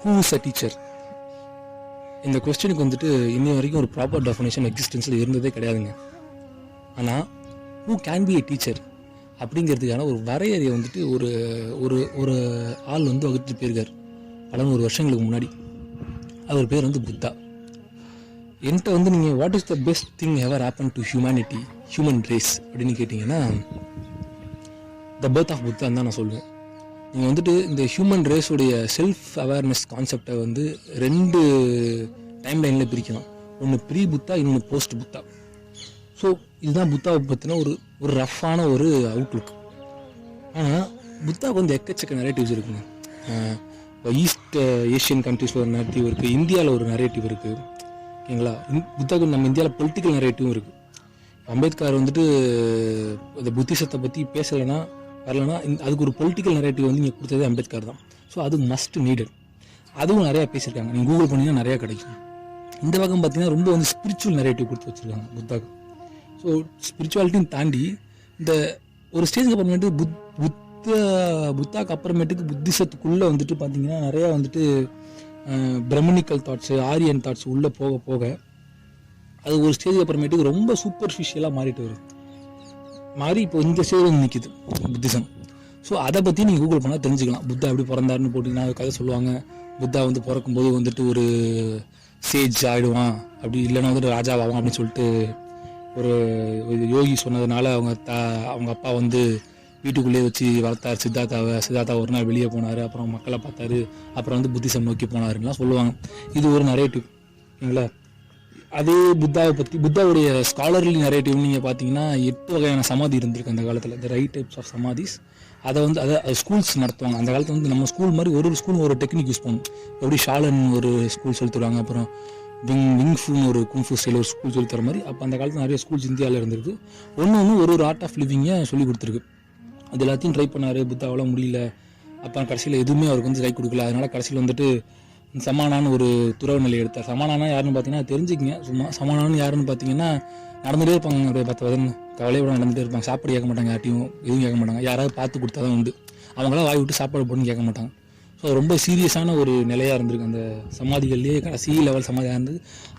Who is a teacher? இந்த கொஸ்டினுக்கு வந்துட்டு இன்னி வரைக்கும் ஒரு ப்ராப்பர் டெஃபினேஷன் எக்ஸிஸ்டன்ஸில் இருந்ததே கிடையாதுங்க. ஆனால் who can be a teacher அப்படிங்கிறதுக்கான ஒரு வரையறையை வந்துட்டு ஒரு ஒரு ஒரு ஆள் வந்து வகுத்து போயிருக்கார் பல 100 வருஷங்களுக்கு முன்னாடி. அவர் பேர் வந்து புத்தா. என்கிட்ட வந்து நீங்கள் what is the best thing ever happen to humanity, human race அப்படின்னு கேட்டிங்கன்னா த பர்த் ஆஃப் புத்தான்னு தான் நான் சொல்லுவேன். நீங்கள் வந்துட்டு இந்த ஹியூமன் ரேஸுடைய செல்ஃப் அவேர்னஸ் கான்செப்டை வந்து 2 டைம் லைனில் பிரிக்கலாம். ஒன்று ப்ரீ புத்தா, இன்னொன்று போஸ்ட் புத்தா. ஸோ இதுதான் புத்தாவை பற்றின ஒரு ரஃப்பான ஒரு அவுட்லுக். ஆனால் புத்தாவுக்கு வந்து எக்கச்சக்க நரேட்டிவ்ஸ் இருக்குங்க. இப்போ ஈஸ்ட் ஏஷியன் கண்ட்ரீஸில் ஒரு நரேட்டிவ் இருக்குது, இந்தியாவில் ஒரு நரேட்டிவ் இருக்குது. ஓகேங்களா? புத்தாவுக்கு நம்ம இந்தியாவில் பொலிட்டிக்கல் நரேட்டிவும் இருக்குது. அம்பேத்கர் வந்துட்டு இந்த புத்திசத்தை பற்றி பேசலைன்னா வரலன்னா அதுக்கு ஒரு பொலிட்டிக்கல் நரேட்டிவ் வந்து நீங்கள் கொடுத்ததே அம்பேத்கர் தான். ஸோ அது மஸ்ட் நீடட். அதுவும் நிறையா பேசியிருக்காங்க. நீங்கள் கூகுள் பண்ணிங்கன்னா நிறையா கிடைக்கும். இந்த பக்கம் பார்த்தீங்கன்னா ரொம்ப வந்து ஸ்பிரிச்சுவல் நரேட்டிவ் கொடுத்து வச்சுருக்காங்க புத்தாவுக்கு. ஸோ ஸ்பிரிச்சுவாலிட்டின்னு தாண்டி இந்த ஒரு ஸ்டேஜுக்கு அப்புறமேட்டு புத்தாக்கு அப்புறமேட்டுக்கு புத்திசத்துக்குள்ளே வந்துட்டு பார்த்தீங்கன்னா நிறையா வந்துட்டு பிரமணிக்கல் தாட்ஸு, ஆரியன் தாட்ஸ் உள்ளே போக போக அது ஒரு ஸ்டேஜுக்கு அப்புறமேட்டுக்கு ரொம்ப சூப்பர்ஃபிஷியலாக மாறிட்டு வருது. மாறி இப்போ இந்த ஸ்டேஜ் வந்து நிற்கிது புத்திசம். ஸோ அதை பற்றி நீங்கள் கூகுள் பண்ணால் தெரிஞ்சுக்கலாம். புத்தா எப்படி பிறந்தாருன்னு போட்டிங்கன்னா கதை சொல்லுவாங்க. புத்தா வந்து பிறக்கும்போது வந்துட்டு ஒரு சேஜ் ஆகிடுவான், அப்படி இல்லைன்னா வந்துட்டு ராஜாவாகும் அப்படின்னு சொல்லிட்டு ஒரு யோகி சொன்னதுனால அவங்க அப்பா வந்து வீட்டுக்குள்ளேயே வச்சு வளர்த்தார் சித்தார்த்தா ஒரு நாள் வெளியே போனார், அப்புறம் மக்களை பார்த்தாரு, அப்புறம் வந்து புத்திசம் நோக்கி போனாருலாம் சொல்லுவாங்க. இது ஒரு நரேட்டிவ். ஓகேங்களா? அதே புத்தாவை பற்றி புத்தாவுடைய ஸ்காலர்லி நரேட்டிவ்னு நீங்கள் பார்த்தீங்கன்னா 8 வகையான சமாதி இருந்திருக்கு அந்த காலத்தில். The right types of samadhis. அதை ஸ்கூல்ஸ் நடத்துவாங்க. அந்த காலத்தில் வந்து நம்ம ஸ்கூல் மாதிரி ஒரு ஸ்கூல் ஒரு டெக்னிக் யூஸ் பண்ணும். எப்படி ஷாலன் ஒரு ஸ்கூல் சொல்லி தருவாங்க, அப்புறம் விங்ஃபூன்னு ஒரு குங்ஃபூ ஸ்டைல் ஒரு ஸ்கூல் சொல்லி தர மாதிரி. அப்போ அந்த காலத்தில் நிறைய ஸ்கூல்ஸ் இந்தியாவில் இருந்திருக்கு. ஒன்று ஒரு ஆர்ட் ஆஃப் லிவிங்கை சொல்லி கொடுத்துருக்கு. அது எல்லாத்தையும் ட்ரை பண்ணார். புத்தாவால் முடியல. அப்போ கடைசியில் எதுவுமே அவருக்கு வந்து கை கொடுக்கல. அதனால் கடைசியில் வந்துட்டு சமானான்னு ஒரு துறவு நிலை எடுத்தார். சமானானா யாருன்னு பார்த்தீங்கன்னா தெரிஞ்சுக்கிங்க. சும்மா சமானான்னு யாருன்னு பார்த்தீங்கன்னா நடந்துகிட்டே இருப்பாங்க. ஒரு 10 கவலையோட நடந்துகிட்டே இருப்பாங்க. சாப்பாடு கேட்க மாட்டாங்க, யார்ட்டையும் எதுவும் கேட்க மாட்டாங்க. யாராவது பார்த்து கொடுத்தா தான் உண்டு. அவங்களாம் வாய் விட்டு சாப்பாடு போட்டுன்னு கேட்க மாட்டாங்க. ஸோ ரொம்ப சீரியஸான ஒரு நிலையாக இருந்திருக்கு அந்த சமாதிகள்லேயே. கடைசி லெவல் சமாதியாக இருந்தது.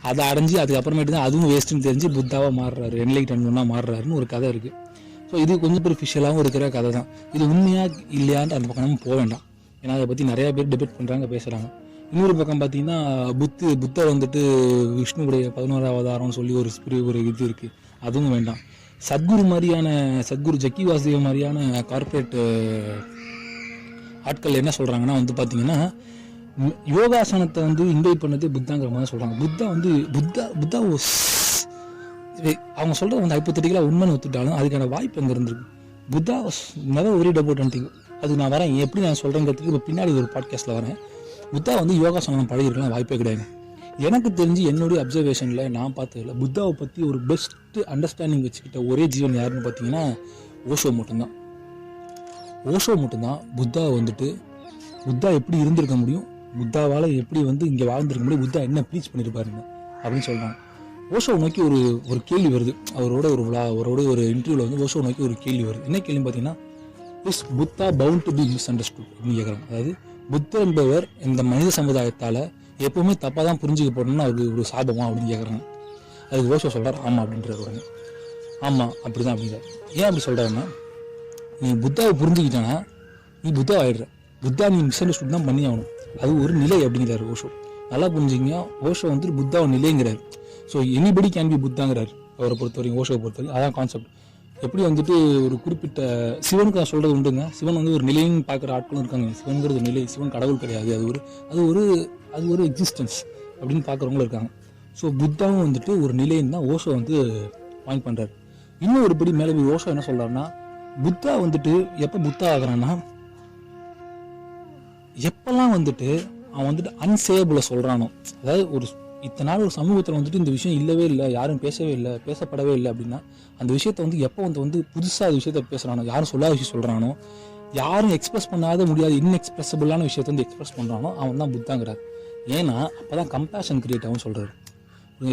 அதை அடைஞ்சு அதுக்கப்புறமேட்டு தான் அதுவும் வேஸ்ட்டுன்னு தெரிஞ்சு புத்தாவாக மாறுறாரு, என்லைட்டன்மெண்ட்டாக மாறுறாருன்னு ஒரு கதை இருக்குது. ஸோ இது கொஞ்சம் சூப்பர்ஃபிஷியலாகவும் இருக்கிற கதை தான். இது உண்மையாக இல்லையான்னு அந்த பக்கம் போக வேண்டாம். ஏன்னா அதை பற்றி நிறையா பேர் டிபேட் பண்ணுறாங்க, பேசுகிறாங்க. இன்னொரு பக்கம் பார்த்தீங்கன்னா புத்தர் வந்துட்டு விஷ்ணுவுடைய 11வது அவதாரம்னு சொல்லி ஒரு இது இருக்குது. அதுவும் வேண்டாம். சத்குரு ஜக்கி வாசுதேவ மாதிரியான கார்பரேட் ஆட்கள் என்ன சொல்கிறாங்கன்னா வந்து பார்த்தீங்கன்னா யோகாசனத்தை வந்து இன்வைட் பண்ணதே புத்தாங்கிற மாதிரி சொல்கிறாங்க. புத்தா அவங்க சொல்கிறது வந்து ஹைப்போதெட்டிக்கலாக உண்மைன்னு ஒத்துட்டாலும் அதுக்கான வாய்ப்பு எங்கே இருந்திருக்கு? Buddha never worried about anything. அது நான் வரேன், எப்படி நான் சொல்கிறேங்கிறதுக்கு இப்போ பின்னாடி ஒரு பாட்காஸ்ட்டில் வரேன். புத்தா வந்து யோகாசனம் பழகிருக்கலாம் வாய்ப்பே கிடையாது. எனக்கு தெரிஞ்சு என்னுடைய அப்சர்வேஷனில் நான் பார்த்ததில்ல புத்தாவை பற்றி ஒரு பெஸ்ட்டு அண்டர்ஸ்டாண்டிங் வச்சுக்கிட்ட ஒரே ஜீவன் யாருன்னு பார்த்தீங்கன்னா ஓஷோ மட்டும்தான். புத்தாவை வந்துட்டு புத்தா எப்படி இருந்திருக்க முடியும், புத்தாவால் எப்படி வந்து இங்கே வாழ்ந்துருக்க முடியும், புத்தா என்ன ப்ரீச் பண்ணியிருப்பாருங்க அப்படின்னு சொல்கிறாங்க. ஓஷோவை நோக்கி ஒரு கேள்வி வருது. அவரோட ஒரு இன்டர்வியூவில் வந்து ஓஷோவை நோக்கி ஒரு கேள்வி வருது. என்ன கேள்வின்னு பார்த்தீங்கன்னா, is Buddha bound to be misunderstood அப்படின்னு கேட்குறாங்க. அதாவது புத்தர் என்பவர் இந்த மனித சமுதாயத்தால் எப்பவுமே தப்பாக தான் புரிஞ்சுக்கப்படணும்னு அவருக்கு ஒரு சாபமா அப்படின்னு கேட்குறாங்க. அதுக்கு ஓஷோ சொல்கிறார் ஆமாம் அப்படின்ற உடனே. ஆமாம் அப்படி தான் அப்படின்றார். ஏன் அப்படி சொல்கிறாருன்னா, நீ புத்தாவை புரிஞ்சுக்கிட்டானா நீ புத்தா ஆகிடுற. புத்தா நீ மிஸ் அண்டர்ஸ்டுட் தான் பண்ணி ஆகணும். அது ஒரு நிலை அப்படிங்கிறாரு ஓஷோ. நல்லா புரிஞ்சுக்கிங்க. ஓஷோ வந்துட்டு புத்தாவை நிலைங்கிறார். ஸோ எனிபடி கேன் பி புத்தாங்கிறார் அவரை பொறுத்தவரைக்கும், ஓஷோவை பொறுத்தவரைக்கும். அதான் கான்செப்ட். எப்படி வந்துட்டு ஒரு குறிப்பிட்ட சிவனுக்கு நான் சொல்கிறது உண்டுங்க. சிவன் வந்து ஒரு நிலைன்னு பார்க்குற ஆட்களும் இருக்காங்க. சிவனுங்கிறது நிலை, சிவன் கடவுள் கிடையாது. அது ஒரு எக்ஸிஸ்டன்ஸ் அப்படின்னு பார்க்குறவங்களும் இருக்காங்க. ஸோ புத்தாவும் வந்துட்டு ஒரு நிலைன்னு தான் ஓஷோ வந்து பாயிண்ட் பண்ணுறாரு. இன்னும் ஒரு படி மேலே ஓஷோ என்ன சொல்கிறாருன்னா, புத்தா வந்துட்டு எப்போ புத்தா ஆகிறான்னா எப்பெல்லாம் வந்துட்டு அவன் வந்துட்டு அன்சேயபிளை சொல்கிறானோ, அதாவது ஒரு இத்தனை நாள் ஒரு சமூகத்தில் வந்துட்டு இந்த விஷயம் இல்லவே இல்லை, யாரும் பேசவே இல்லை, பேசப்படவே இல்லை அப்படின்னா அந்த விஷயத்தை வந்து எப்போ வந்து புதுசாக அந்த விஷயத்த பேசுகிறானோ, யாரும் சொல்லாத விஷயம் சொல்கிறானோ, யாரும் எக்ஸ்பிரஸ் பண்ணாத முடியாத இன்எக்ஸ்பிரஸபிளான விஷயத்த வந்து எக்ஸ்பிரஸ் பண்ணுறானோ அவன் தான் புத்தாங்கிறார். ஏன்னா அப்போ தான் கம்பேஷன் கிரியேட் ஆகும் சொல்கிறாரு.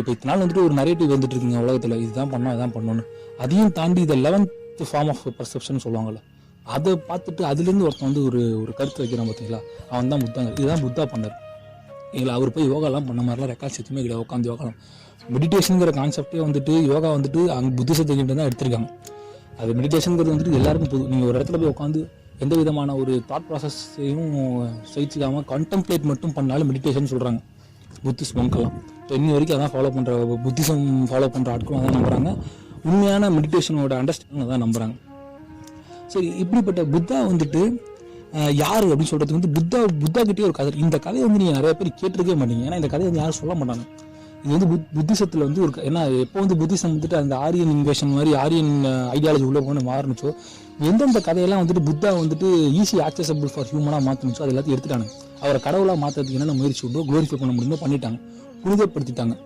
இப்போ இத்தனை நாள் வந்துட்டு ஒரு நரேட்டிவ் வந்துட்டு இருக்குங்க உலகத்தில், இதுதான் பண்ணோம் இதான் பண்ணணும்னு. அதையும் தாண்டி இதை 11th ஃபார்ம் ஆஃப் பர்செப்ஷன் சொல்லுவாங்கள்ல, அதை பார்த்துட்டு அதுலேருந்து ஒருத்தன் வந்து ஒரு கருத்து வைக்கிறான் பார்த்தீங்களா, அவன் தான் புத்தாங்க. இதுதான் புத்தா பண்ணார். இல்லை அவர் போய் யோகாலாம் பண்ண மாதிரிலாம் ரெக்கார்ட்ஸ் எதுவுமே கிடையாது. உட்காந்து யோகாலாம் மெடிடேஷனுங்கிற கான்செப்டே வந்துட்டு யோகா வந்துட்டு அங்கே புத்திசத்துக்கிட்ட தான் எடுத்திருக்காங்க. அது மெடிடேஷனுங்கிறது வந்துட்டு எல்லாருக்கும் புது. நீங்கள் ஒரு இடத்துல போய் உட்காந்து எந்த விதமான ஒரு தாட் ப்ராசஸையும் சகிச்சிக்காமல் கான்டெம்ப்ளேட் மட்டும் பண்ணாலும் மெடிடேஷன் சொல்கிறாங்க புத்திஸ்ட் மங்கெல்லாம். ஸோ இன்னி வரைக்கும் அதான் ஃபாலோ பண்ணுற புத்திசம் ஃபாலோ பண்ணுற ஆட்களும் அதான் நம்புகிறாங்க. உண்மையான மெடிடேஷனோட அண்டர்ஸ்டாண்டிங் அதான் நம்புகிறாங்க. சரி, இப்படிப்பட்ட புத்தா வந்துட்டு யார் அப்படின்னு சொல்கிறதுக்கு வந்து புத்தா கிட்டே ஒரு கதை. இந்த கதையை வந்து நீங்கள் நிறைய பேர் கேட்டிருக்கவே மாட்டீங்க. ஏன்னா இந்த கதையை வந்து யாரும் சொல்ல மாட்டாங்க. இது வந்து புத்திசத்தில் வந்து ஒரு ஏன்னா எப்போ வந்து புத்திசம் வந்துட்டு அந்த ஆரியன் இன்வேஷன் மாதிரி ஆரியன் ஐடியாலஜி உள்ள போன மாறுனுச்சோ, எந்தெந்த கதையெல்லாம் வந்துட்டு புத்தா வந்துட்டு ஈஸி ஆக்சசபிள் ஃபார் ஹியூமனாக மாற்றணுச்சோ அது எல்லாத்தையும் எடுத்துட்டாங்க. அவரை கடவுளாக மாற்றுறதுக்கு என்னென்ன முயற்சி உண்டோ க்ளோரிஃபை பண்ண முடியுமோ பண்ணிட்டாங்க, புனிதப்படுத்திட்டாங்க.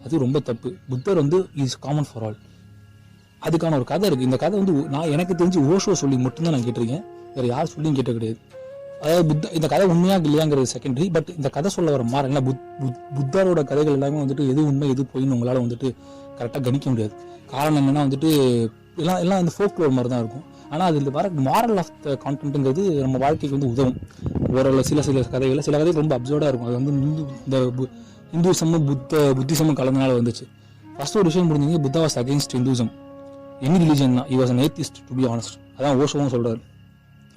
அது ரொம்ப தப்பு. புத்தர் வந்து இஸ் காமன் ஃபார் ஆல். அதுக்கான ஒரு கதை இருக்குது. இந்த கதை வந்து நான் எனக்கு தெரிஞ்சு ஓஷோ சொல்லி மட்டும்தான் நான் கேட்டிருக்கேன். வேறு யார் சொல்லியும் கேட்ட கிடையாது. அதாவது இந்த கதை உண்மையாக இல்லையாங்கிறது செகண்டரி. பட் இந்த கதை சொல்ல வர மாற ஏன்னா புத்தரோட கதைகள் எல்லாமே வந்துட்டு எது உண்மை எது போயின்னு உங்களால் வந்துட்டு கரெக்டாக கணிக்க முடியாது. காரணம் என்னென்னா வந்துட்டு எல்லாம் இந்த ஃபோக்லோர் மாதிரி தான் இருக்கும். ஆனால் அதில் வர மாரல் ஆஃப் த கான்டென்ட்டுங்கிறது நம்ம வாழ்க்கைக்கு வந்து உதவும். ஒரு சில கதைகள் ரொம்ப அப்சர்டாக இருக்கும். அது வந்து இந்த இந்துசமும் புத்திசமும் கலந்தனால வந்துச்சு. ஃபர்ஸ்ட் ஒரு விஷயம் புரிஞ்சுங்க, Buddha was against Hinduism. Any religion தான். He was an atheist to be honest. அதான் ஓஷோவும் சொல்கிறார்.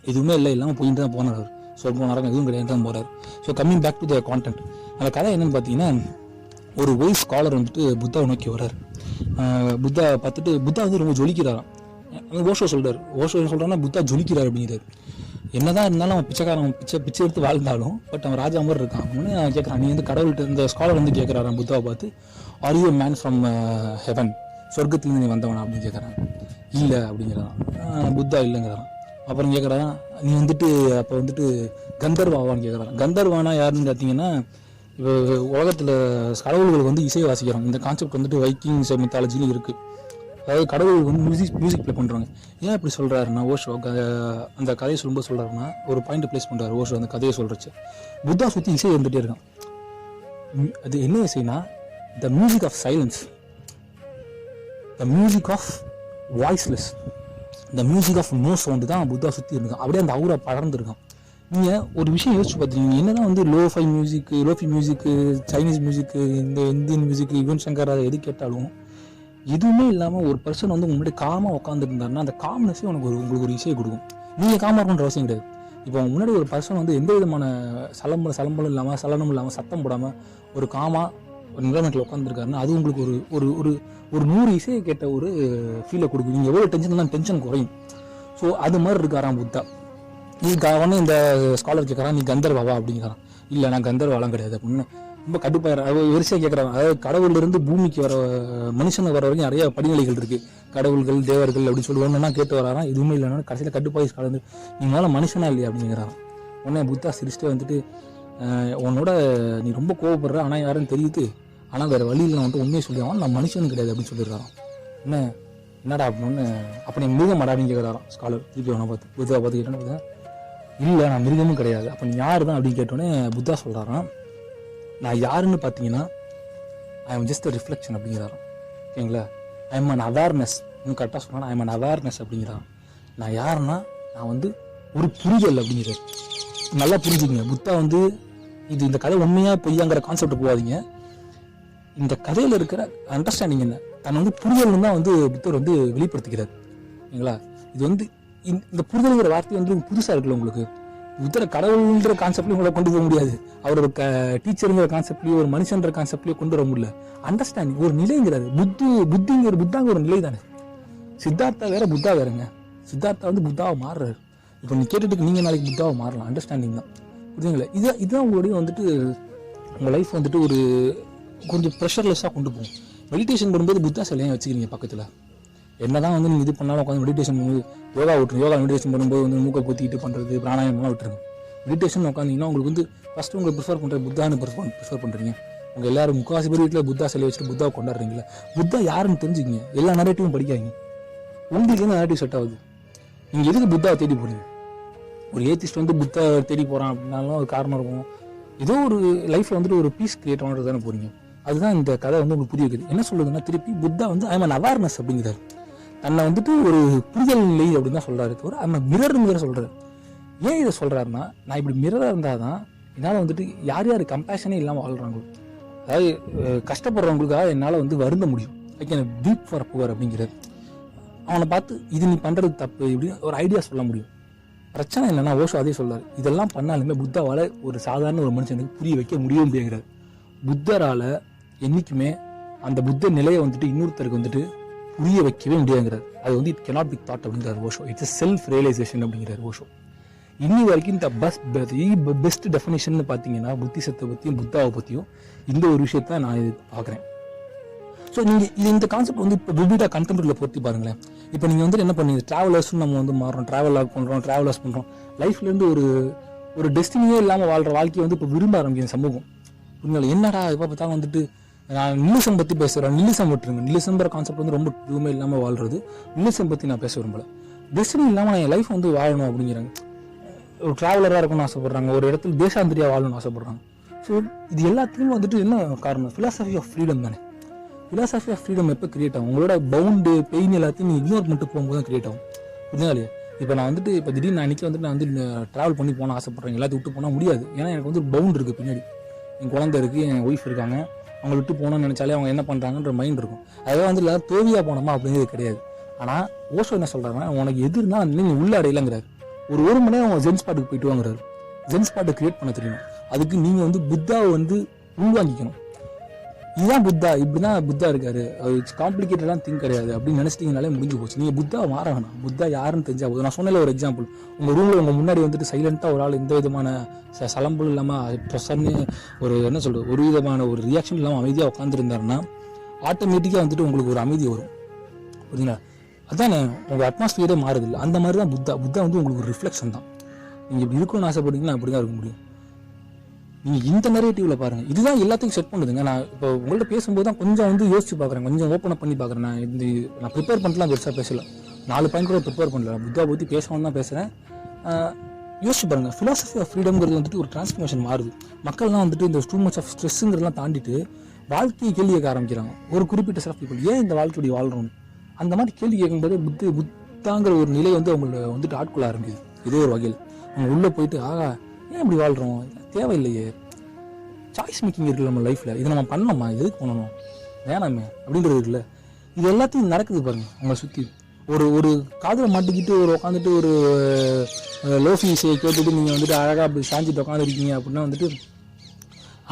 எதுவுமே இல்லாமல் போயிட்டு தான் போனார். சொர்க்கம் நரகம் எதுவும் கிடையாது தான் போகிறார். So coming back to the content, அந்த கதை என்னென்னு பார்த்தீங்கன்னா, ஒரு வைஸ் ஸ்காலர் வந்துட்டு புத்தாவை நோக்கி வர்றார். புத்தா பார்த்துட்டு புத்தா வந்து ரொம்ப ஜொலிக்கிறாராம். ஓஷோ சொல்கிறார். ஓஷோ சொல்கிறான்னா புத்தா ஜொலிக்கிறார் அப்படிங்கிறார். என்னதான் இருந்தாலும் அவன் பிச்சைக்காரன் பிச்சை எடுத்து வாழ்ந்தாலும் பட் அவன் ராஜா மாதிரி இருக்கான். அவனே கேட்குறான், நீ வந்து கடவுள்கிட்ட இந்த ஸ்காலர் வந்து கேட்குறாரான் புத்தாவை பார்த்து, are you a man from heaven? சொர்க்கத்துலேருந்து நீ வந்தவனா அப்படின்னு கேட்குறான். இல்லை அப்படிங்கிறான். புத்தா இல்லைங்கிறான். அப்புறம் கேட்குறான், நீ வந்துட்டு அப்போ வந்துட்டு கந்தர்வாவான்னு கேட்குறான். கந்தர்வானா யாருன்னு பார்த்தீங்கன்னா, இப்போ உலகத்தில் கடவுள்களுக்கு வந்து இசையை வாசிக்கிறோம். இந்த கான்செப்ட் வந்துட்டு வைக்கிங்ஸ் மித்தாலஜிலும் இருக்குது. அதாவது கடவுளுக்கு வந்து மியூசிக் ப்ளே பண்ணுறாங்க. ஏன் இப்படி சொல்கிறாருன்னா, ஓஷோ அந்த கதையை சொல்லும்போது சொல்கிறாருன்னா ஒரு பாயிண்ட் ப்ளேஸ் பண்ணுறாரு ஓஷோ அந்த கதையை சொல்கிறச்சு. புத்தா சுற்றி இசை இருந்துகிட்டே இருக்கான். அது என்ன இசைனா, the music of silence, the music of voiceless, இந்த மியூசிக் ஆஃப் நோ சவுண்டு தான் புத்தா சுற்றி இருக்கான். அப்படியே அந்த அவுரா படர்ந்துருக்கான். நீங்கள் ஒரு விஷயம் யோசிச்சு பார்த்தீங்க, என்னதான் வந்து லோஃபி மியூசிக்கு, சைனீஸ் மியூசிக்கு, இந்த இந்தியன் மியூசிக்கு, யுவன் சங்கர் அதை எது கேட்டாலும் எதுவுமே இல்லாமல் ஒரு பர்சன் வந்து முன்னாடி காமாக உட்காந்துருந்தாருன்னா அந்த காம்னஸே உங்களுக்கு ஒரு இசையை கொடுக்கும். நீங்கள் காமாக இருக்கணுன்ற அவசியம் கிடையாது. இப்போ முன்னாடி ஒரு பர்சன் வந்து எந்த விதமான சலம்பலும் இல்லாமல் சலனமும் இல்லாமல் சத்தம் போடாமல் ஒரு காமாக ஒரு என்வரன்மெண்ட்டில் உட்காந்துருக்காருன்னா அது உங்களுக்கு ஒரு 100 இசையை கேட்ட ஒரு ஃபீலை கொடுக்கும். நீங்கள் எவ்வளோ டென்ஷன் டென்ஷன் குறையும். ஸோ அது மாதிரி இருக்காராம் புத்தா. நீ உடனே இந்த ஸ்காலர் கேட்குறான், நீ கந்தர்வாவா அப்படிங்கிறான். இல்லை, நான் கந்தர்வாலாம் கிடையாது அப்படின்னு ரொம்ப கடுப்பாயிரம். வரிசையாக கேட்குறாங்க. அதாவது கடவுள்லேருந்து பூமிக்கு வர மனுஷனுக்கு வர வரைக்கும் நிறைய படிநிலைகள் இருக்குது. கடவுள்கள் தேவர்கள் அப்படின்னு சொல்லி ஒன்றுனா கேட்டு வராராம். எதுவுமே இல்லைன்னா கடைசியில் கடுப்பாய் கலந்து நீ மேலே மனுஷனா இல்லையா அப்படிங்கிறான். உடனே புத்தா சிரிச்சிட்டே வந்துட்டு, உன்னோட நீ ரொம்ப கோவப்படுற, ஆனால் யாருன்னு தெரியுது, ஆனால் வேறு வழியில் நான் வந்துட்டு உண்மையை சொல்லிடுவான், நான் மனுஷனும் கிடையாது அப்படின்னு சொல்லிடுறாராம். என்னடா அப்படின்னு, அப்போ நீ மிருகம் அப்படின்னு கேட்குறாராம் ஸ்காலர். திருப்பி அவனை பார்த்து புத்தா பார்த்து கேட்டோன்னு, இல்லை நான் மிருகமும் கிடையாது, அப்போ நீ யார் தான் அப்படின்னு கேட்டோன்னே புத்தா சொல்கிறாராம், நான் யாருன்னு பார்த்தீங்கன்னா I am just a reflection அப்படிங்கிறாராம். ஓகேங்களா? I am an awareness. இன்னும் கரெக்டாக சொன்னா ஐ எம் அன் அவேர்னஸ் அப்படிங்கிறான். நான் யாருன்னா நான் வந்து ஒரு புரிதல் அப்படிங்கிறார். நல்லா புரிஞ்சுங்க. புத்தா வந்து இந்த கதை உண்மையாக பொய்யாங்கிற கான்செப்ட் போகாதீங்க. இந்த கதையில் இருக்கிற அண்டர்ஸ்டாண்டிங் என்ன, தன்னை வந்து புரிதல் தான் வந்து புத்தர் வந்து வெளிப்படுத்திக்கிறார். ஓகேங்களா? இது வந்து இந்த புரிதல்ங்கிற வார்த்தை வந்து புதுசாக இருக்குல்ல உங்களுக்கு. புத்தரை கடவுள்ன்ற கான்செப்ட்லையும் உங்களை கொண்டு போக முடியாது. அவரோட டீச்சருங்கிற கான்செப்ட்லையும் ஒரு மனுஷன்ற கான்செப்ட்லையும் கொண்டு வர முடியல. அண்டர்ஸ்டாண்டிங் ஒரு நிலைங்கிறது. புத்தாங்க ஒரு நிலை தானே. சித்தார்த்தா வேற, புத்தா வேறங்க. சித்தார்த்தா வந்து புத்தாவை மாறுறாரு. இப்போ நீ கேட்டுட்டு நீங்கள் நாளைக்கு புத்தாவை மாறலாம். அண்டர்ஸ்டாண்டிங் தான். புரியுதுங்களா? இதுதான் உங்களுடைய வந்துட்டு உங்கள் லைஃப் வந்துட்டு ஒரு கொஞ்சம் ப்ரெஷர்லெஸ்ஸாக கொண்டு போகும். மெடிடேஷன் பண்ணும்போது புத்தா சிலையும் வச்சுக்கிறீங்க பக்கத்தில். என்னதான் வந்து நீங்கள் இது பண்ணாலும் உட்காந்து மெடிடேஷன் பண்ணும்போது யோகா விட்டுருங்க. யோகா மெடிடேஷன் பண்ணும்போது வந்து மூக்கை குத்திக்கிட்டு பண்ணுறது, பிராணாயாமம்லாம் விட்டுருங்க. மெடிடேஷன் உட்காந்திங்கன்னா உங்களுக்கு வந்து ஃபஸ்ட்டு உங்களுக்கு ப்ரிஃபர் பண்ணுற புத்தான்னு ப்ரிஃபர் பண்ணுறீங்க. உங்கள் எல்லாரும் முக்கால்வாசி பேர் வீட்டில் புத்தா சிலை வச்சுட்டு புத்தாவை கொண்டாடுறீங்களா? புத்தா யாருன்னு தெரிஞ்சுக்கிங்க. எல்லா நரேட்டிவும் படிக்காங்க. உங்களுக்கு என்ன நரேட்டிவ் செட் ஆகுது? நீங்கள் எதுக்கு புத்தாவை தேடி போகிறீங்க? ஒரு ஏத்திஸ்ட் வந்து புத்தா தேடி போகிறான் அப்படின்னாலும் ஒரு காரணம் இருக்கும். ஏதோ ஒரு லைஃப்பில் வந்துட்டு ஒரு பீஸ் கிரியேட் பண்ணுறது தானே போகிறீங்க. அதுதான் இந்த கதை வந்து உங்களுக்கு புரிய வைக்குது. என்ன சொல்லுதுன்னா, திருப்பி புத்தா வந்து ஐ எம் அன் அவேர்னஸ் அப்படிங்கிறார். தன்னை வந்துட்டு ஒரு புரிதல் நிலை அப்படின்னு தான் சொல்கிறாரு. தவிர ஐ எம் மிரர்னு வேறு சொல்கிறார். ஏன் இதை சொல்கிறாருன்னா, நான் இப்படி மிரராக இருந்தால் தான் என்னால் வந்துட்டு யார் யார் கம்பேஷனே இல்லாமல் வாழ்கிறாங்களோ, அதாவது கஷ்டப்படுறவங்களுக்காக என்னால் வந்து வருந்த முடியும். ஐ கேன் வீப் ஃபார் புவர் அப்படிங்கிறது. அவனை பார்த்து இது நீ பண்ணுறது தப்பு இப்படின்னு ஒரு ஐடியா சொல்ல முடியும். பிரச்சனை என்னன்னா ஓஷோ அதே சொல்றாரு, இதெல்லாம் பண்ணாலுமே புத்தாவால் ஒரு சாதாரண ஒரு மனுஷனுக்கு புரிய வைக்க முடிய முடியுங்கிறார். புத்தரால் என்றைக்குமே அந்த புத்த நிலையை வந்துட்டு இன்னொருத்தருக்கு வந்துட்டு புரிய வைக்கவே முடியாதுங்கிறார். அது வந்து இட் கெனாட் பி தாட் அப்படிங்கிறார் ஓஷோ. இட்ஸ் செல்ஃப் ரியலைசேஷன் அப்படிங்கிறார் ஓஷோ. இன்னி வரைக்கும் இந்த பெஸ்ட் டெஃபினேஷன் பார்த்தீங்கன்னா புத்திசத்தை பற்றியும் புத்தாவை பற்றியும் இந்த ஒரு விஷயத்த நான் இது பார்க்குறேன். ஸோ நீங்கள் இந்த கான்செப்ட் வந்து இப்போ விவிடாக கண்டெம்பரரியில் பொருத்தி பாருங்களேன். இப்போ நீங்கள் வந்து என்ன பண்ணுங்க, ட்ராவலர்ஸ்னு நம்ம வந்து மாறுறோம், ட்ராவல் லாக் பண்ணுறோம், ட்ராவலர்ஸ் பண்ணுறோம். லைஃப்லேருந்து ஒரு டெஸ்டினியே இல்லாமல் வாழ்கிற வாழ்க்கையை வந்து இப்போ விரும்ப ஆரம்பிக்கிற சமூகம். புரியுங்களா? என்னடா இப்போ பார்த்தா வந்துட்டு நான் நில்லிசம் பற்றி பேசுகிறேன், நில்லிசம் விட்டுருங்க. நில்லிசம்பர கான்செப்ட் வந்து ரொம்ப எதுவுமே இல்லாமல் வாழ்றது. நில்லிசம் பற்றி நான் பேச விரும்பல. டெஸ்டினி இல்லாமல் நான் என் லைஃப் வந்து வாழணும் அப்படிங்கிறாங்க. ஒரு ட்ராவலராக இருக்கணும்னு ஆசைப்படுறாங்க, ஒரு இடத்துல தேசாந்திரியாக வாழணும்னு ஆசைப்படுறாங்க. ஸோ இது எல்லாத்துக்கும் வந்துட்டு என்ன காரணம்? ஃபிலாசபி ஆஃப் ஃப்ரீடம் தானே. ஃபிலாசபி ஆஃப் ஃப்ரீடம் எப்போ கிரியேட் ஆகும்? உங்களோட பவுண்டு பெயின் எல்லாத்தையும் நீங்கள் இக்னோர் பண்ணிட்டு போகும்போது தான் கிரியேட் ஆகும். புரியுதா இல்லையா? இப்போ நான் வந்துட்டு இப்போ திடீர்னு நான் இன்றைக்கி வந்துட்டு நான் வந்து ட்ராவல் பண்ணி போனால் ஆசைப்பட்றேன், எல்லாத்தையும் விட்டு போனால் முடியாது. ஏன்னா எனக்கு வந்து பவுண்ட் இருக்குது, பின்னாடி என் குழந்தை இருக்குது, என் ஒய்ஃப் இருக்காங்க. அவங்க விட்டு போகணும்னு நினச்சாலே அவங்க என்ன பண்ணுறாங்கன்ற மைண்ட் இருக்கும். அதாவது வந்து எல்லாரும் தோல்வியாக போனோமா அப்படிங்கிறது கிடையாது. ஆனால் ஓஷோ என்ன சொல்கிறாங்கன்னா, உனக்கு எது இருந்தால் நீங்கள் உள்ள அடையலைங்கிறாரு. ஒரு மணி நேரம் அவங்க ஜென் ஸ்பாட்டுக்கு போயிட்டு வாங்குறாரு. ஜென் ஸ்பாட்டை கிரியேட் பண்ண தெரியணும். அதுக்கு நீங்கள் வந்து புத்தாவை வந்து உள்வாங்கிக்கணும். இதுதான் புத்தா, இப்படிதான் புத்தா இருக்காரு, இட்ஸ் காம்ப்ளிகேட்டடான திங் கிடையாது அப்படின்னு நினைச்சிட்டீங்கனாலே முடிஞ்சு போச்சு. நீங்கள் புத்தா மாற வேணாம். புத்தா யாருன்னு தெரிஞ்சா போதும். நான் சொன்னல ஒரு எக்ஸாம்பிள், உங்கள் ரூமில் உங்கள் முன்னாடி வந்துட்டு சைலண்ட்டாக ஒரு ஆள் எந்த விதமான சலம்பும் இல்லாமல் ப்ரெஷர்னு ஒரு என்ன சொல்கிறது ஒரு விதமான ஒரு ரியாக்ஷன் இல்லாமல் அமைதியாக உட்காந்துருந்தாருன்னா ஆட்டோமேட்டிக்காக வந்துட்டு உங்களுக்கு ஒரு அமைதி வரும். புரியுங்களா? அதானே உங்கள் அட்மாஸ்பியரே மாறுதில்லை. அந்த மாதிரி தான் புத்தா. புத்தா வந்து உங்களுக்கு ஒரு ரிஃப்ளெக்ஷன் தான். நீங்கள் இப்படி இருக்கணும்னு ஆசைப்பட்டீங்கன்னா அப்படி தான் இருக்க முடியும். நீங்கள் இந்த நெரேட்டிவ்ல பாருங்கள், இதுதான் எல்லாத்தையும் செட் பண்ணுதுங்க. நான் இப்போ உங்கள்கிட்ட பேசும்போது தான் கொஞ்சம் வந்து யோசிச்சு பார்க்குறேன், கொஞ்சம் ஓப்பன் அப் பண்ணி பார்க்குறேன். நான் ப்ரிப்பேர் பண்ணிட்டுலாம் பெருசாக பேசல, 4 பாயிண்ட் கூட ப்ரிப்பேர் பண்ணல. புத்தா பற்றி பேசணும்னு தான் பேசுகிறேன். யோசிச்சு பாருங்கள், ஃபிலாசபி ஆஃப் ஃப்ரீடம்ங்கிறது வந்துட்டு ஒரு டிரான்ஸ்ஃபர்மேஷன் மாறுது. மக்கள்லாம் வந்துட்டு இந்த டூ மச் ஆஃப் ஸ்ட்ரெஸ்ஸுங்கிறதெல்லாம் தாண்டிட்டு வாழ்க்கையை கேள்வி கேட்க ஆரம்பிக்கிறாங்க. ஒரு குறிப்பிட்ட செல்ஃப் பீப்புள் ஏன் இந்த வாழ்க்கையோட வாழ்கிறோம் அந்த மாதிரி கேள்வி கேட்கும்போது புத்தாங்கிற ஒரு நிலை வந்து அவங்கள வந்துட்டு ஆட்கொள்ள ஆரம்பிக்குது. ஏதோ ஒரு வகையில் அவங்க உள்ளே போயிட்டு ஏன் இப்படி வாழ்கிறோம், தேவையில்லையே, சாய்ஸ் மேக்கிங் இருக்குல்ல நம்ம லைஃப்பில், இதை நம்ம பண்ணணுமா, எதுக்கு பண்ணணும், வேணாமே அப்படின்றது இருக்குல்ல. இது எல்லாத்தையும் நடக்குது பாருங்கள் அவங்களை சுற்றி. ஒரு காதில் மாட்டிக்கிட்டு உட்காந்துட்டு ஒரு லோஃபி இசையை கேட்டுட்டு நீங்கள் வந்துட்டு அழகாக அப்படி சாஞ்சிட்டு உட்காந்துருக்கீங்க அப்படின்னா வந்துட்டு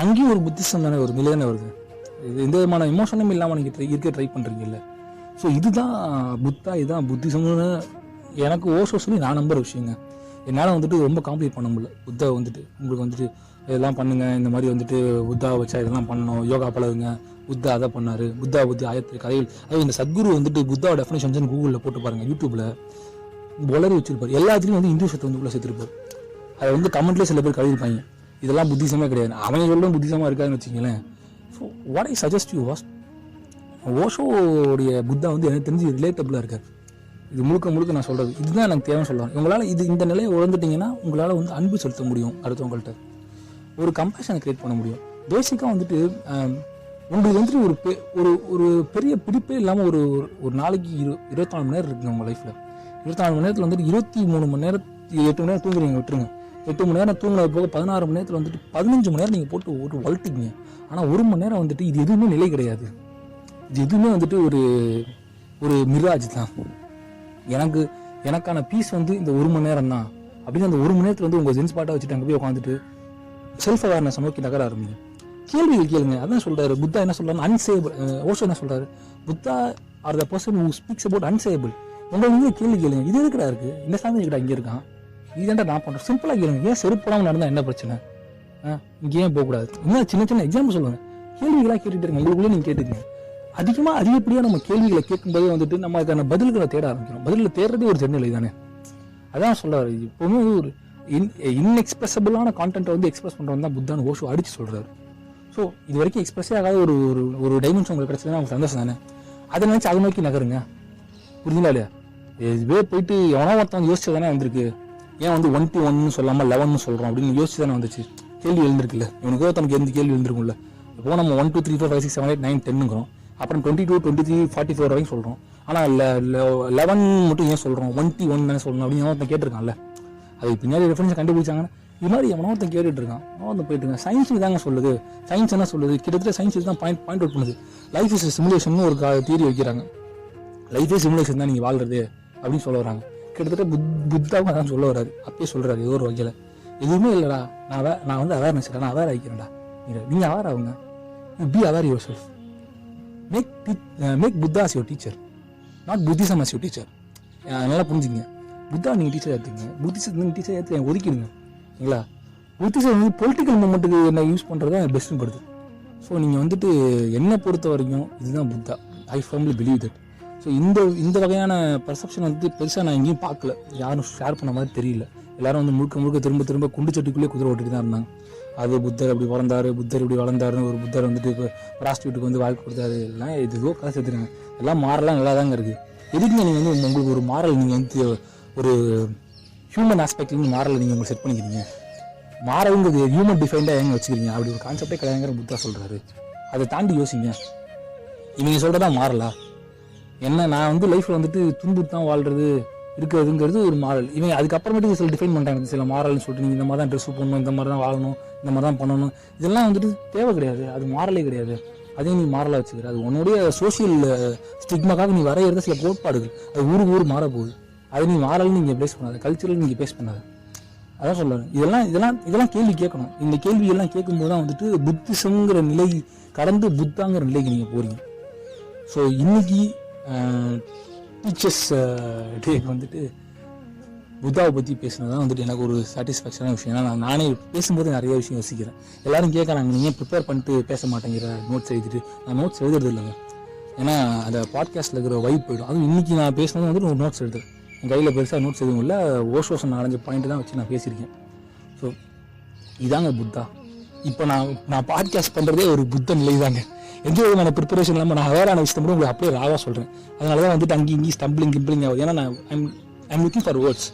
அங்கேயும் ஒரு புத்திசம் தானே, ஒரு நிலை தானே வருது. இது எந்த விதமான எமோஷனும் இல்லாமல் நீங்கள் இருக்க ட்ரை பண்ணுறீங்கல்ல. ஸோ இதுதான் புத்தா, இதுதான் புத்திசம்னு எனக்கு ஓஷோ சொல்லி நான் நம்புகிற விஷயங்க. என்னால் வந்துட்டு ரொம்ப காம்ப்ளிகேட் பண்ண முடியல. புத்தா வந்துட்டு உங்களுக்கு வந்துட்டு இதெல்லாம் பண்ணுங்கள், இந்த மாதிரி வந்துட்டு புத்தா வச்சா இதெல்லாம் பண்ணணும், யோகா பழகுங்க, புத்தா அதை பண்ணார், புத்தா பற்றி ஆயிரத்தி கதைகள். அதுவும் இந்த சத்குரு வந்துட்டு புத்தா டெஃபினேஷன்ஸ் கூகுளில் போட்டு பாருங்கள், யூடியூப்பில் வளரி வச்சிருப்பார். எல்லாத்துலேயும் வந்து இந்துசத்தை வந்து உள்ள சேர்த்துருப்பார். அதை வந்து கமெண்ட்லேயே சில பேர் கழுவிப்பாங்க, இதெல்லாம் புத்திசமே கிடையாது, அவங்க சொல்லும் புத்திசமாக இருக்காதுன்னு வச்சுங்களேன். So what I suggest you was ஓஷோடைய புத்தா வந்து எனக்கு தெரிஞ்சு ரிலேட்டபிளாக இருக்கார். இது முழுக்க நான் சொல்கிறது இதுதான் எனக்கு தேவைன்னு சொல்லுவாங்க. உங்களால் இந்த நிலையை உணர்ந்துட்டிங்கன்னா உங்களால் வந்து அன்பு செலுத்த முடியும், அடுத்தவங்கள்ட்ட ஒரு கம்பேஷனை கிரியேட் பண்ண முடியும். பேசிக்காக வந்துட்டு உங்களுக்கு வந்துட்டு ஒரு பெரிய பிடிப்பே இல்லாமல் ஒரு நாளைக்கு 24 மணி நேரம் இருக்குங்க உங்கள் லைஃப்பில். 24 மணி நேரத்தில் வந்துட்டு 23 மணி நேரம் 8 மணி நேரம் தூங்குறீங்க, விட்டுருங்க. 8 மணி நேரம் தூங்குறது போக 16 மணி நேரத்தில் வந்துட்டு 15 மணி நேரம் நீங்கள் போட்டு வளர்த்துக்கிங்க. ஆனால் 1 மணி நேரம் வந்துட்டு இது எதுவுமே நிலை கிடையாது. இது எதுவுமே வந்துட்டு ஒரு மிராஜ் தான். எனக்கான பீஸ் வந்து இந்த 1 மணி நேரம் தான் அப்படின்னு அந்த 1 மணி நேரத்தில் வந்து உங்கள் ஜென்ஸ் பாட்டாக வச்சுட்டு அங்கே போய் உட்காந்துட்டு செல்ஃப் அவேர்னஸ் நோக்கி நகர ஆரம்பிங்க. கேள்விகள் கேளுங்க. அதான் சொல்கிறாரு புத்தா. என்ன சொல்கிறாரு? அன்சேபிள். ஓஷோ என்ன சொல்கிறாரு? Buddha are the person who speaks about unsayable. உங்களுக்கு கேள்வி கேளுங்க. இது எதுக்கடா இருக்குது, இந்த சாமி எதுக்கடா இங்கே இருக்கான், இதுதான்டா நான் பண்ணுறேன், சிம்பிளாக கேளுங்க. ஏன் செருப்படாமல் நடந்தால் என்ன பிரச்சனை, இங்கே ஏன் போகக்கூடாது, இன்னும் சின்ன எக்ஸாம்பிள் சொல்லுங்கள். கேள்விகளாக கேட்டுட்டு இருங்க, உங்களுக்குள்ளே நீங்கள் கேட்டுக்கங்க. அதிகப்படியாக நம்ம கேள்விகளை கேட்கும்போதே வந்துட்டு நம்ம அதுக்கான பதில்களை தேட ஆரம்பிக்கிறோம். பதிலில் தேடுறதே ஒரு ஜெர்னலை தானே. அதான் சொல்கிறாரு, இப்போவுமே ஒரு இன்எக்ஸ்பிரஸபிளான கான்டென்ட்டை வந்து எக்ஸ்பிரஸ் பண்ணுறது தான் புத்தான்னு ஓஷோ அடித்து சொல்கிறாரு. ஸோ இது வரைக்கும் எக்ஸ்பிரஸே ஆகாத ஒரு டைமென்ஷன் உங்களுக்கு கிடச்சதுன்னா உங்களுக்கு சந்தோஷம் தானே. அதை நினச்சி அதை நோக்கி நகருங்க. புரியுங்களா இல்லையா? இதுவே போயிட்டு எவனோ ஒருத்தவங்க யோசிச்சு தானே வந்திருக்கு. ஏன் வந்து 1 to 1 சொல்லாமல் 11 சொல்கிறோம் அப்படின்னு யோசிச்சு தானே வந்துச்சு. கேள்வி எழுந்திருக்குல்ல, இவனுக்கோ தனக்கு எந்த கேள்வி எழுந்திருக்கும்ல. இப்போ நம்ம 1 2 3 4 5 6 7 8 9 10ங்கிறோம், அப்புறம் 22 23 44 வரைக்கும் சொல்கிறோம். ஆனால் 11 மட்டும் ஏன் சொல்கிறோம், 1T1 தானே சொல்லணும் அப்படின்னு ஒருத்தன் கேட்டிருக்கான்ல. அது பின்னாடி ரெஃபரன்ஸை கண்டுபிடிச்சாங்கன்னா இது மாதிரி எவனோ ஒருத்தன் கேட்டுட்டு இருக்கான், அவன் போயிட்டு இருக்கான். சயின்ஸ் இதாங்க சொல்லுது, சயின்ஸ் என்ன சொல்லுது, கிட்டத்தட்ட சயின்ஸ் இதுதான் பாயிண்ட் அவுட் பண்ணுது. லைஃப் இஸ் சிமுலேஷன் ஒரு தியரி வைக்கிறாங்க. லைஃபே சிமுலேஷன் தான் நீங்கள் வாழ்றது அப்படின்னு சொல்ல வராங்க. கிட்டத்தட்ட புத்தாவும் அதான் சொல்ல வராது. அப்பயே சொல்கிறாரு ஏதோ ஒரு வகையில், எதுவுமே இல்லைடா, நான் வந்து அவேர்னஸ் இல்லை, நான் அவேர் ஆகிக்கிறேன்டா. நீங்கள் அவேர் ஆகுங்க, be aware yourself. Make Buddha as your teacher, not Buddhism as your teacher. நல்லா புரிஞ்சுங்க. புத்தா நீங்கள் டீச்சர் எடுத்துக்கங்க, புத்திசம் நீங்கள் டீச்சர் எடுத்து ஒதுக்கிடுங்க. சரிங்களா? புத்திசம் வந்து பொலிட்டிக்கல் மூமெண்ட்டுக்கு என்ன யூஸ் பண்ணுறது தான் பெஸ்ட்டுன்னு படுது. ஸோ நீங்கள் வந்துட்டு என்னை பொறுத்த வரைக்கும் இதுதான் புத்தா. ஐ ஃபர்ம்லி பிலீவ் தட். ஸோ இந்த வகையான பர்செப்ஷன் வந்து பெருசாக நான் எங்கேயும் பார்க்கல, யாரும் ஷேர் பண்ண மாதிரி தெரியல. எல்லாரும் வந்து முழுக்க திரும்ப குண்டு சட்டிக்குள்ளே குதிரை ஓட்டிட்டு தான் இருந்தாங்க. அது புத்தர் அப்படி பிறந்தாரு, புத்தர் இப்படி வளர்ந்தாருன்னு, ஒரு புத்தர் வந்துட்டு இப்போ ப்ராஸ்டியூட்டுக்கு வந்து வாழ்க்கை கொடுத்தாரு, எல்லாம் இதுவோ கதை சேர்த்துருங்க. எல்லாம் மாறலாம் நல்லா தாங்க இருக்குது. எதுக்குங்க நீங்கள் வந்து உங்களுக்கு ஒரு மாரல், நீங்கள் வந்து ஒரு ஹியூமன் ஆஸ்பெக்ட்லேருந்து மாரலை நீங்கள் உங்களுக்கு செட் பண்ணிக்கிறீங்க? மாறவுங்கிறது ஹியூமன் டிஃபைன்டாக எங்கே வச்சுக்கிறீங்க? அப்படி ஒரு கான்செப்டே கிடையாதுங்கிற புத்தா சொல்கிறாரு. அதை தாண்டி யோசிங்க. இவங்க சொல்கிறதா மாறலா என்ன? நான் வந்து லைஃப்பில் வந்துட்டு துன்புறு தான் வாழ்றது இருக்கிறதுங்கிறது ஒரு மாரல். இவங்க அதுக்கப்புறமேட்டு சில டிஃபைன் பண்ணுறாங்க, சில மாரல்னு சொல்லிட்டு நீங்கள் இந்த மாதிரி தான் ட்ரெஸ் பண்ணணும், இந்த மாதிரி தான் வாழணும், இந்த மாதிரி தான் பண்ணணும். இதெல்லாம் வந்துட்டு தேவை கிடையாது, அது மாரலே கிடையாது. அதையும் நீ மாறலாக வச்சுக்கிற, அது உன்னுடைய சோசியல் ஸ்டிக்மாக்காக நீ வரையிறது சில கோட்பாடுகள், அது ஊருக்கு மாற போகுது. அதை நீ மாறல்னு நீங்கள் பேஸ் பண்ணாது, கல்ச்சரல் நீங்கள் பேஸ் பண்ணாது. அதான் சொல்லுறேன். இதெல்லாம் கேள்வி கேட்கணும். இந்த கேள்வியெல்லாம் கேட்கும்போது தான் வந்துட்டு புத்திசம்ங்கிற நிலை கடந்து புத்தாங்கிற நிலைக்கு நீங்கள் போறீங்க. ஸோ இன்னைக்கு டீச்சர்ஸ் டேக்கு வந்துட்டு புத்தாவை பற்றி பேசினதான் வந்துட்டு எனக்கு ஒரு சாட்டிஸ்ஃபேக்ஷனான விஷயம். ஏன்னா நானே பேசும்போது நிறைய விஷயம் யோசிக்கிறேன். எல்லாரும் கேட்குறாங்க, நீங்கள் ப்ரிப்பேர் பண்ணிட்டு பேச மாட்டேங்கிற, நோட்ஸ் எழுதிட்டு. நான் நோட்ஸ் எழுதுறது இல்லைங்க, ஏன்னா அந்த பாட்காஸ்ட்டில் இருக்கிற வைப் போய்டும். அதுவும் இன்றைக்கி நான் பேசினது வந்துட்டு ஒரு நோட்ஸ் எழுதுறேன். என் கையில் பெருசாக நோட்ஸ் எதுவும் இல்லை, ஓஷோஸ் 4-5 பாயிண்ட் தான் வச்சு நான் பேசியிருக்கேன். ஸோ இதாங்க புத்தா. இப்போ நான் பாட்காஸ்ட் பண்ணுறதே ஒரு புத்த நிலை தாங்க. எந்த விதமான ப்ரிப்பரேஷன் இல்லாமல் நான் அவேரான விஷயத்தை மட்டும் உங்களுக்கு அப்படியே ராவாக சொல்கிறேன். அதனால தான் வந்துட்டு அங்கேயும் ஸ்டம்பிளிங் ஆகுது. ஏன்னா ஐம் லுக்கிங் ஃபார் வேர்ட்ஸ்.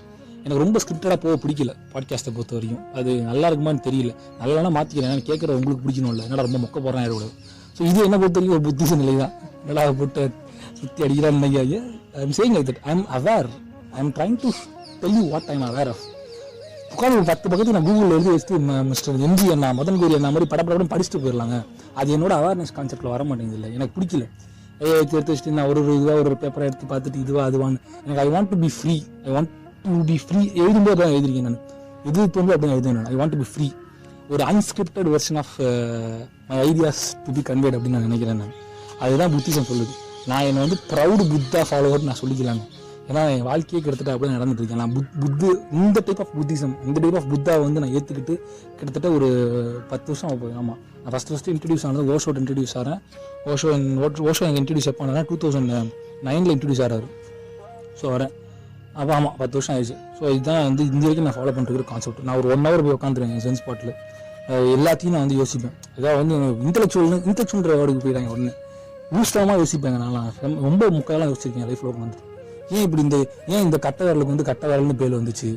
எனக்கு ரொம்ப ஸ்கிரிப்டடாக போக பிடிக்கல பாட்காஸ்ட்டை பொறுத்த வரைக்கும். அது நல்லா இருக்குமான்னு தெரியல, நல்லானா மாற்றிக்கிறேன். ஏன்னா கேட்குற உங்களுக்கு பிடிக்கணும் இல்லை, என்னடா ரொம்ப மொக்க போகிறேன் ஆயிடக்கூடாது. ஸோ இது என்ன பொறுத்த வரைக்கும் ஒரு புத்திச நிலை தான். நல்லா போட்டு சுற்றி அடிக்கிறான்னு ஐயா. I'm saying like that. I'm aware. I'm trying to tell you what I'm aware of. உட்காந்து ஒரு 10 பக்கத்துக்கு நான் கூகுளில் எழுதி வச்சுட்டு மிஸ்டர் எம்ஜி அண்ணா, மதன் கோரி அண்ணா மாதிரி படப்படம் படிச்சுட்டு போயிடலாங்க. அது என்னோட அவேர்னஸ் கான்செப்டில் வர மாட்டேங்குது. இல்லை, எனக்கு பிடிக்கல. எடுத்து வச்சுட்டு நான் ஒரு பேப்பரை எடுத்து பார்த்துட்டு இதுவா அதுவான்னு. எனக்கு I want to be free. எழுதும்போது தான் எழுதிருக்கேன் நான். எது இப்போ வந்து அப்படி எழுதுனேன். I want to be free. ஒரு unscripted version of my ideas to be conveyed அப்படின்னு நான் நினைக்கிறேன். நான் அதுதான் புத்திசம் சொல்லுது. நான் என்னை வந்து ப்ரௌடு புத்தா ஃபாலோவர் நான் சொல்லிக்கலாங்க. ஏன்னா என் வாழ்க்கையே கிட்டத்தட்ட அப்படியே நடந்துட்டு இருக்கேன். நான் இந்த டைப் ஆஃப் புத்திசம், இந்த டைப் ஆஃப் புத்தாவை வந்து நான் ஏற்றுக்கிட்டு கிட்டத்தட்ட ஒரு 10 வருஷம் ஆகும். ஆமாம், நான் ஃபஸ்ட்டு இன்ட்ரடியூஸ் ஆனது ஓஷோட இன்ட்ரடியூஸ் ஆகிறேன். ஓஷோ எனக்கு இன்ட்ரடியூஸ் எப்போ ஆனால் 2009 இன்ட்ரடியூஸ் ஆகிறாரு. ஸோ வரேன். அப்போ ஆமாம் 10 வருஷம் ஆயிடுச்சு. ஸோ இதுதான் வந்து இந்த வரைக்கும் நான் ஃபாலோ பண்ணுற கான்செப்ட். நான் ஒரு 1 hour போய் உட்காந்துருக்கேன் என் சென்ஸ் ஸ்பாட்டில். எல்லாத்தையும் நான் வந்து யோசிப்பேன். ஏதாவது வந்து இன்டெலெக்சுவல்ன்ற வேர்டுக்கு போயிட்டாங்க உடனே. பூஸ்டமாக யோசிப்பேங்க. நான் ரொம்ப முக்காலாம் யோசிச்சிருக்கேன் லைஃப்பில் உட்காந்து. ஏன் இந்த கட்டை விரலுக்கு வந்து கட்டை விரல்னு பேர் வந்துச்சு,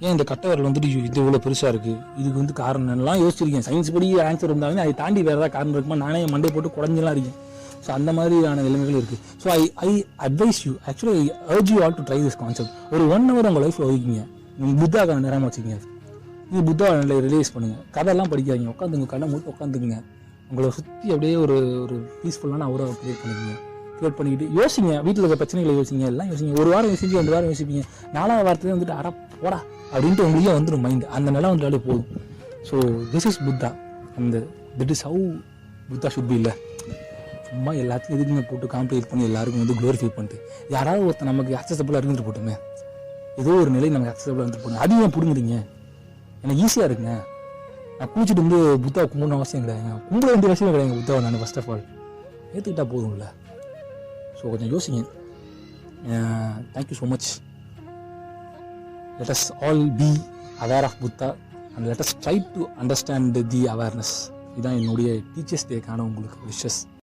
ஏன் இந்த கட்டை விரல் வந்துட்டு இது இவ்வளோ பெருசாக இருக்குது, இதுக்கு வந்து காரணம் எல்லாம் யோசிச்சிருக்கேன். சயின்ஸ் படி ஆன்சர் இருந்தாலும் அதை தாண்டி வேறு ஏதாவது காரணம் இருக்குமா நானே மண்டே போட்டு குழஞ்செல்லாம் இருக்கேன். ஸோ அந்த மாதிரியான நிலைமைகள் இருக்குது. So I advice you, actually urge you all to try this concept. ஒரு 1 hour உங்கள் லைஃப்பில் ஒதுக்கிங்க. நீங்கள் புத்தாக்கான நேரமாக வச்சுக்கிங்க. நீங்கள் புத்தா ரிலீஸ் பண்ணுங்கள். கதையெல்லாம் படிக்காதீங்க, உட்காந்துங்க, கண்ணை மூட்டு உட்காந்துக்குங்க. உங்களை சுற்றி அப்படியே ஒரு பீஸ்ஃபுல்லான அவரை க்ரியேட் பண்ணிக்கிட்டு யோசிங்க. வீட்டில் இருக்க பிரச்சனைகளை யோசிங்க, எல்லாம் யோசிங்க. 1 வாரம் யோசிப்பீங்க, 2 வாரம் யோசிப்பீங்க. 4வது வாரத்துலேயே வந்துட்டு அரை போடா அப்படின்ட்டு உங்களுக்கே வந்துடும் மைண்ட். அந்த நிலம் வந்துட்டாலே போதும். So this is Buddha. அந்த this is how Buddha should be. இல்லை சும்மா எல்லாத்தையும் எதுக்குங்க போட்டு காம்ப்ளிகேட் பண்ணி எல்லாருக்கும் வந்து க்ளோரிஃபை பண்ணிட்டு யாராவது ஒருத்தர் நமக்கு அக்சசபிளாக இருந்துட்டு போட்டுமே, ஏதோ ஒரு நிலை நமக்கு அக்சசபிளாக இருந்துட்டு போகணும். அதையும் பிடுங்குறீங்க. எனக்கு ஈஸியாக இருக்குங்க. நான் குளிச்சுட்டு வந்து புத்தாவை கும்பிடணும் அவசியம் கிடையாதுங்க. கும்பிட வேண்டிய அவசியம் கிடையாதுங்க புத்தாவை. நான் ஃபர்ஸ்ட் ஆஃப் ஆல் ஏற்றுக்கிட்டா போதும் இல்லை. ஸோ கொஞ்சம் யோசிங்க. Thank you so much. Let us all be aware of Buddha and let us try to understand the awareness. இதுதான் என்னுடைய டீச்சர்ஸ் டேக்கான உங்களுக்கு விஷஸ்.